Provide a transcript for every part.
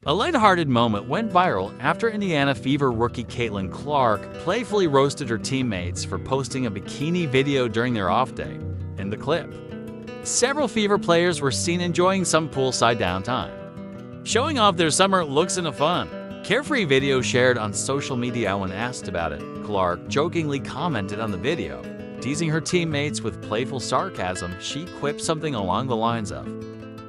A lighthearted moment went viral after Indiana Fever rookie Caitlin Clark playfully roasted her teammates for posting a bikini video during their off day. In the clip, several Fever players were seen enjoying some poolside downtime, showing off their summer looks in a fun, carefree video shared on social media. When asked about it, Clark jokingly commented on the video, teasing her teammates with playful sarcasm. She quipped something along the lines of,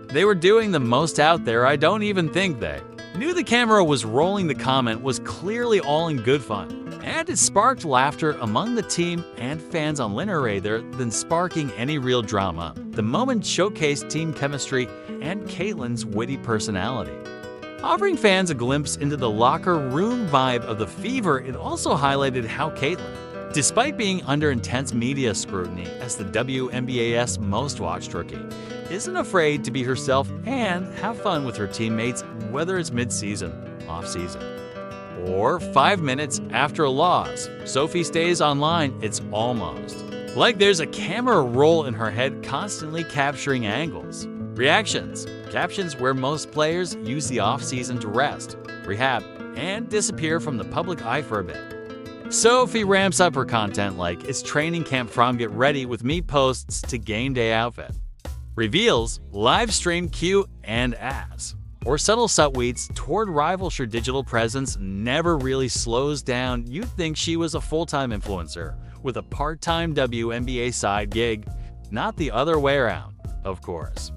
"They were doing the most out there, I don't even think they knew the camera was rolling." The comment was clearly all in good fun, and it sparked laughter among the team and fans on linear rather than sparking any real drama. The moment showcased team chemistry and Caitlin's witty personality, offering fans a glimpse into the locker room vibe of the Fever. It also highlighted how Caitlin, despite being under intense media scrutiny as the WNBA's most watched rookie, isn't afraid to be herself and have fun with her teammates, whether it's mid-season, off-season, or 5 minutes after a loss. Sophie stays online. It's almost like there's a camera roll in her head constantly capturing angles, reactions, captions where most players use the off-season to rest, rehab, and disappear from the public eye for a bit. Sophie ramps up her content like it's training camp, from get ready with me posts to game day outfit, reveals, live stream Q and ass, or subtle subtweets toward rivals. Her digital presence never really slows down. You'd think she was a full-time influencer with a part-time WNBA side gig, not the other way around, of course.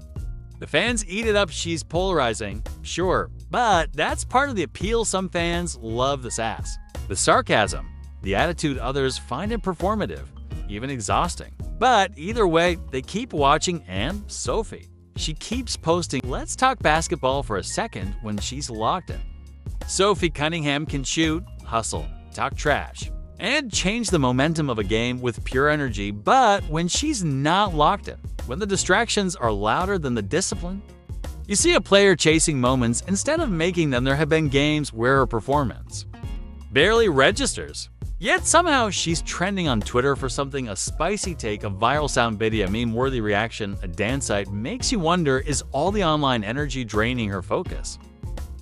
The fans eat it up. She's polarizing, sure, but that's part of the appeal. Some fans love the sass, the sarcasm, the attitude. Others find it performative, even exhausting. But either way, they keep watching. And Sophie, she keeps posting "Let's talk basketball for a second" when she's locked in. Sophie Cunningham can shoot, hustle, talk trash, and change the momentum of a game with pure energy. But when she's not locked in, when the distractions are louder than the discipline, you see a player chasing moments instead of making them. There have been games where her performance barely registers, yet somehow she's trending on Twitter for something: a spicy take, a viral sound bit, a meme-worthy reaction, a dance site. Makes you wonder, is all the online energy draining her focus?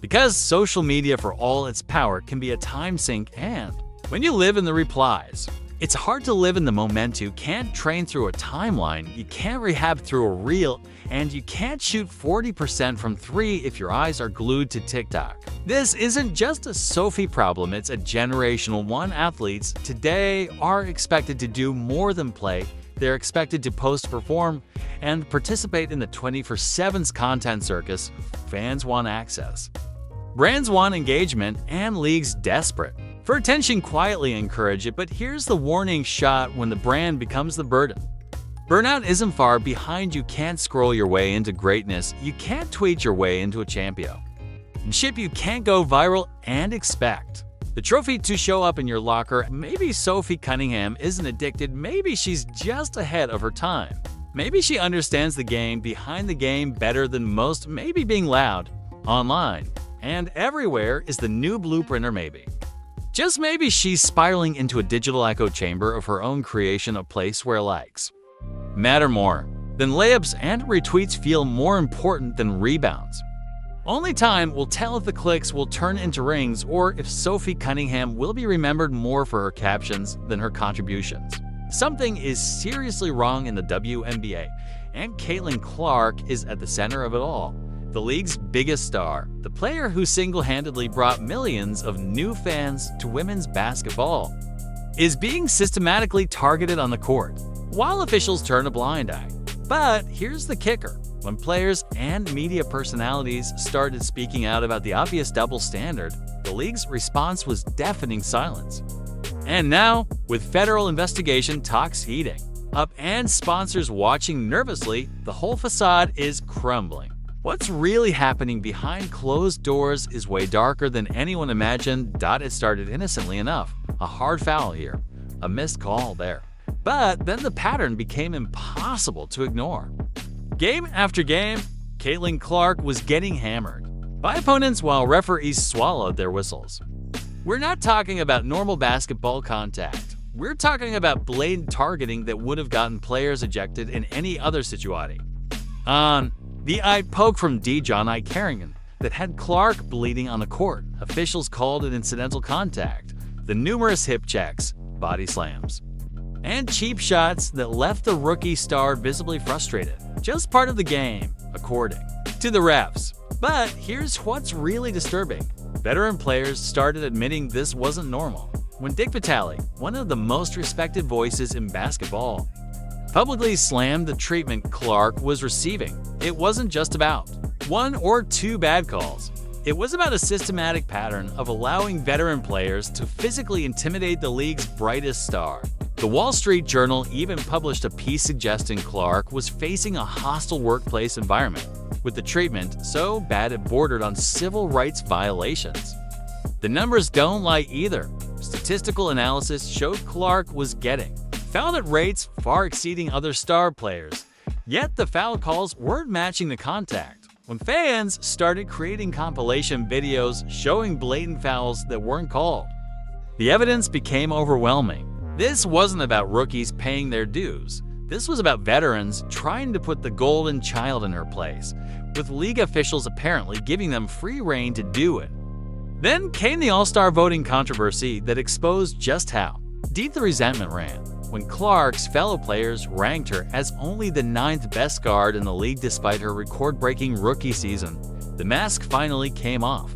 Because social media, for all its power, can be a time sink, and when you live in the replies, it's hard to live in the moment. You can't train through a timeline, you can't rehab through a reel, and you can't shoot 40% from 3 if your eyes are glued to TikTok. This isn't just a Sophie problem, it's a generational one. Athletes today are expected to do more than play. They're expected to post, perform, and participate in the 24/7's content circus. Fans want access, brands want engagement, and leagues desperate for attention quietly encourage it. But here's the warning shot: when the brand becomes the burden, burnout isn't far behind. You can't scroll your way into greatness. You can't tweet your way into a championship. You can't go viral and expect the trophy to show up in your locker. Maybe Sophie Cunningham isn't addicted. Maybe she's just ahead of her time. Maybe she understands the game behind the game better than most. Maybe being loud, online, and everywhere is the new blueprint. Or maybe, just maybe, she's spiraling into a digital echo chamber of her own creation, a place where likes matter more than layups and retweets feel more important than rebounds. Only time will tell if the clicks will turn into rings, or if Sophie Cunningham will be remembered more for her captions than her contributions. Something is seriously wrong in the WNBA, and Caitlin Clark is at the center of it all. The league's biggest star, the player who single-handedly brought millions of new fans to women's basketball, is being systematically targeted on the court, while officials turn a blind eye. But here's the kicker: when players and media personalities started speaking out about the obvious double standard, the league's response was deafening silence. And now, with federal investigation talks heating up and sponsors watching nervously, the whole facade is crumbling. What's really happening behind closed doors is way darker than anyone imagined. It started innocently enough. A hard foul here, a missed call there. But then the pattern became impossible to ignore. Game after game, Caitlin Clark was getting hammered by opponents while referees swallowed their whistles. We're not talking about normal basketball contact. We're talking about blatant targeting that would have gotten players ejected in any other situation. The eye poke from Dejon Eye Carrigan that had Clark bleeding on the court. Officials called it incidental contact. The numerous hip checks, body slams, and cheap shots that left the rookie star visibly frustrated. Just part of the game, according to the refs. But here's what's really disturbing. Veteran players started admitting this wasn't normal. When Dick Vitale, one of the most respected voices in basketball, publicly slammed the treatment Clark was receiving, it wasn't just about one or two bad calls. It was about a systematic pattern of allowing veteran players to physically intimidate the league's brightest star. The Wall Street Journal even published a piece suggesting Clark was facing a hostile workplace environment, with the treatment so bad it bordered on civil rights violations. The numbers don't lie either. Statistical analysis showed Clark was getting fouled at rates far exceeding other star players, yet the foul calls weren't matching the contact. When fans started creating compilation videos showing blatant fouls that weren't called, the evidence became overwhelming. This wasn't about rookies paying their dues. This was about veterans trying to put the golden child in her place, with league officials apparently giving them free rein to do it. Then came the All-Star voting controversy that exposed just how deep the resentment ran. When Clark's fellow players ranked her as only the 9th best guard in the league despite her record-breaking rookie season, the mask finally came off.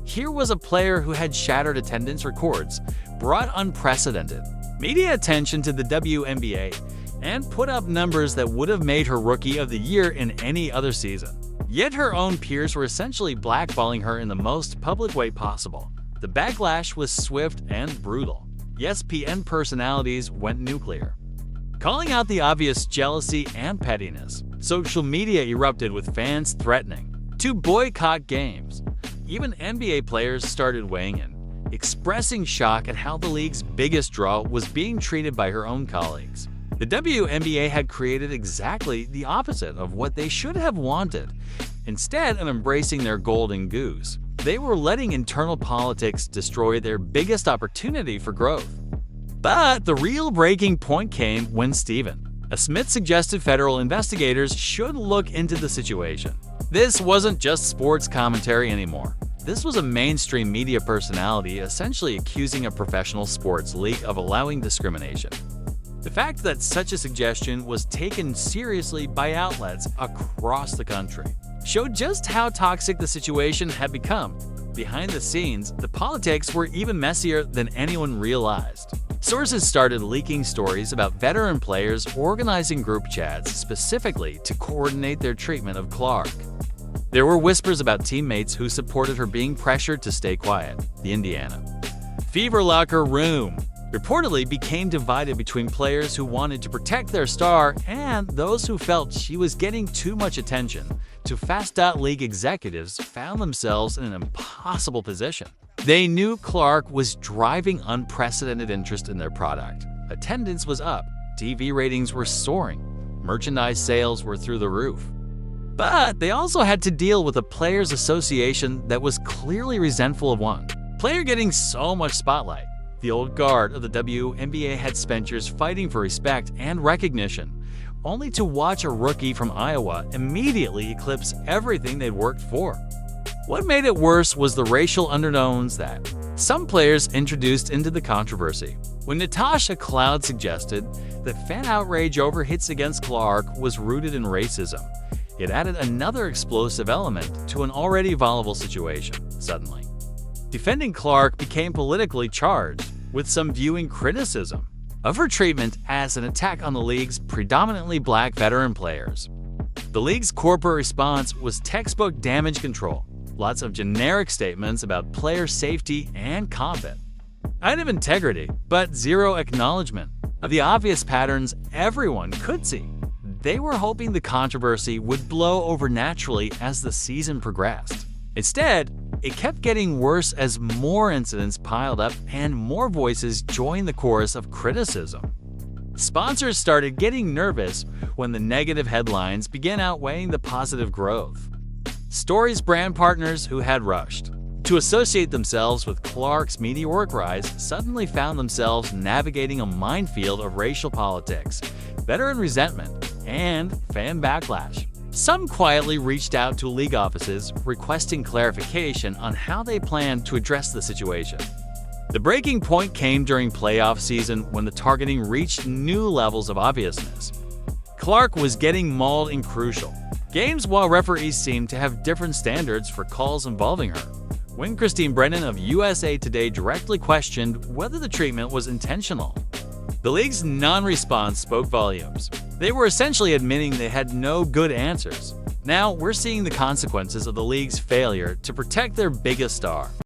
Here was a player who had shattered attendance records, brought unprecedented media attention to the WNBA, and put up numbers that would have made her Rookie of the Year in any other season. Yet her own peers were essentially blackballing her in the most public way possible. The backlash was swift and brutal. ESPN personalities went nuclear, calling out the obvious jealousy and pettiness. Social media erupted with fans threatening to boycott games. Even NBA players started weighing in, expressing shock at how the league's biggest draw was being treated by her own colleagues. The WNBA had created exactly the opposite of what they should have wanted. Instead of embracing their golden goose, they were letting internal politics destroy their biggest opportunity for growth. But the real breaking point came when Stephen A. Smith suggested federal investigators should look into the situation. This wasn't just sports commentary anymore. This was a mainstream media personality essentially accusing a professional sports league of allowing discrimination. The fact that such a suggestion was taken seriously by outlets across the country showed just how toxic the situation had become. Behind the scenes, the politics were even messier than anyone realized. Sources started leaking stories about veteran players organizing group chats specifically to coordinate their treatment of Clark. There were whispers about teammates who supported her being pressured to stay quiet. The Indiana Fever locker room reportedly became divided between players who wanted to protect their star and those who felt she was getting too much attention. To Fast.League executives found themselves in an impossible position. They knew Clark was driving unprecedented interest in their product. Attendance was up, TV ratings were soaring, merchandise sales were through the roof. But they also had to deal with a players' association that was clearly resentful of one player getting so much spotlight. The old guard of the WNBA had spent years fighting for respect and recognition, only to watch a rookie from Iowa immediately eclipse everything they'd worked for. What made it worse was the racial undertones that some players introduced into the controversy. When Natasha Cloud suggested that fan outrage over hits against Clark was rooted in racism, it added another explosive element to an already volatile situation. Suddenly, defending Clark became politically charged, with some viewing criticism of her treatment as an attack on the league's predominantly black veteran players. The league's corporate response was textbook damage control. Lots of generic statements about player safety and combat, item integrity, but zero acknowledgement of the obvious patterns everyone could see. They were hoping the controversy would blow over naturally as the season progressed. Instead, it kept getting worse as more incidents piled up and more voices joined the chorus of criticism. Sponsors started getting nervous when the negative headlines began outweighing the positive growth. Stories brand partners who had rushed to associate themselves with Clark's meteoric rise suddenly found themselves navigating a minefield of racial politics, veteran resentment, and fan backlash. Some quietly reached out to league offices requesting clarification on how they plan to address the situation. The breaking point came during playoff season when the targeting reached new levels of obviousness. Clark was getting mauled in crucial games while referees seemed to have different standards for calls involving her. When Christine Brennan of USA Today directly questioned whether the treatment was intentional, the league's non-response spoke volumes. They were essentially admitting they had no good answers. Now we're seeing the consequences of the league's failure to protect their biggest star.